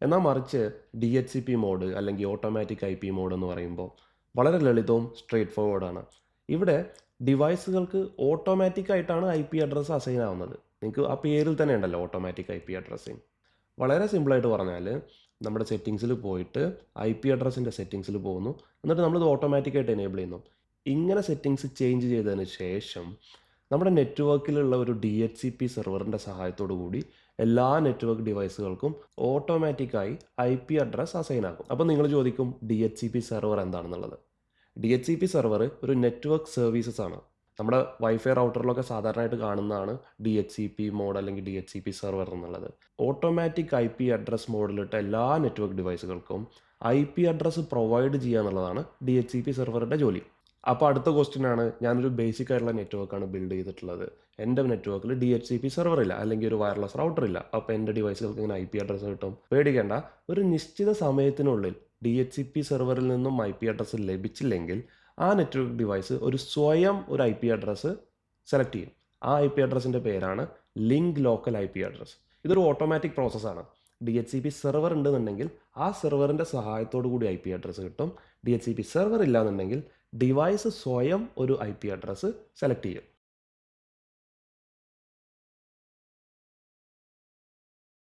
എന്നാൽ മറിച്ച് DHCP mode അല്ലെങ്കിൽ ഓട്ടോമാറ്റിക് IP മോഡ് എന്ന് പറയുമ്പോൾ വളരെ ലളിതവും സ്ട്രെയിറ്റ് ഫോർവേഡാണ്. ഇവിടെ ഡിവൈസുകൾക്ക് ഓട്ടോമാറ്റിക് ആയിട്ടാണ് IP അഡ്രസ്സ് അസൈൻ ആവുന്നത്. നിങ്ങൾക്ക് ആ പേരിൽ തന്നെ ഉണ്ടല്ലോ ഓട്ടോമാറ്റിക് IP അഡ്രസ്സിങ്. വളരെ സിമ്പിളായിട്ട് പറഞ്ഞാൽ നമ്മുടെ സെറ്റിങ്സിൽ പോയിട്ട് IP അഡ്രസ്സിൻ്റെ സെറ്റിങ്സിൽ പോകുന്നു. എന്നിട്ട് നമ്മളിത് ഓട്ടോമാറ്റിക്കായിട്ട് എനേബിൾ ചെയ്യുന്നു. ഇങ്ങനെ സെറ്റിങ്സ് ചേഞ്ച് ചെയ്തതിന് ശേഷം നമ്മുടെ നെറ്റ്വർക്കിലുള്ള ഒരു DHCP സെർവറിൻ്റെ സഹായത്തോടു കൂടി എല്ലാ നെറ്റ്വർക്ക് ഡിവൈസുകൾക്കും ഓട്ടോമാറ്റിക്കായി IP അഡ്രസ്സ് അസൈൻ ആകും. അപ്പോൾ നിങ്ങൾ ചോദിക്കും DHCP സെർവർ എന്താണെന്നുള്ളത്. DHCP സെർവർ ഒരു നെറ്റ്വർക്ക് സർവീസസ് ആണ്. നമ്മുടെ വൈഫൈ റൗട്ടറിലൊക്കെ സാധാരണയായിട്ട് കാണുന്നതാണ് DHCP മോഡ് അല്ലെങ്കിൽ DHCP സെർവർ എന്നുള്ളത്. ഓട്ടോമാറ്റിക് IP അഡ്രസ് മോഡിലിട്ട എല്ലാ നെറ്റ്വർക്ക് ഡിവൈസുകൾക്കും IP അഡ്രസ്സ് പ്രൊവൈഡ് ചെയ്യുക എന്നുള്ളതാണ് DHCP സെർവറിൻ്റെ ജോലി. അപ്പോൾ അടുത്ത ക്വസ്റ്റ്യൻ ആണ്, ഞാനൊരു ബേസിക് ആയിട്ടുള്ള നെറ്റ്വർക്കാണ് ബിൽഡ് ചെയ്തിട്ടുള്ളത്. എൻ്റെ നെറ്റ്വർക്കിൽ DHCP സെർവർ ഇല്ല അല്ലെങ്കിൽ ഒരു വയർലെസ് റൗട്ടർ ഇല്ല. അപ്പോൾ എൻ്റെ ഡിവൈസുകൾക്ക് ഇങ്ങനെ IP അഡ്രസ്സ് കിട്ടും. പേടിക്കേണ്ട, ഒരു നിശ്ചിത സമയത്തിനുള്ളിൽ DHCP സെർവറിൽ നിന്നും IP അഡ്രസ്സ് ലഭിച്ചില്ലെങ്കിൽ ആ നെറ്റ്വർക്ക് ഡിവൈസ് സ്വയം ഒരു IP അഡ്രസ്സ് സെലക്ട് ചെയ്യും. ആ IP അഡ്രസ്സിൻ്റെ പേരാണ് ലിങ്ക് ലോക്കൽ IP അഡ്രസ്സ്. ഇതൊരു ഓട്ടോമാറ്റിക് പ്രോസസ്സാണ്. DHCP സെർവർ ഉണ്ടെന്നുണ്ടെങ്കിൽ ആ സെർവറിൻ്റെ സഹായത്തോടു കൂടി IP അഡ്രസ്സ് കിട്ടും. DHCP സെർവർ ഇല്ലാന്നുണ്ടെങ്കിൽ ഡിവൈസ് സ്വയം ഒരു IP അഡ്രസ്സ് സെലക്ട് ചെയ്യും.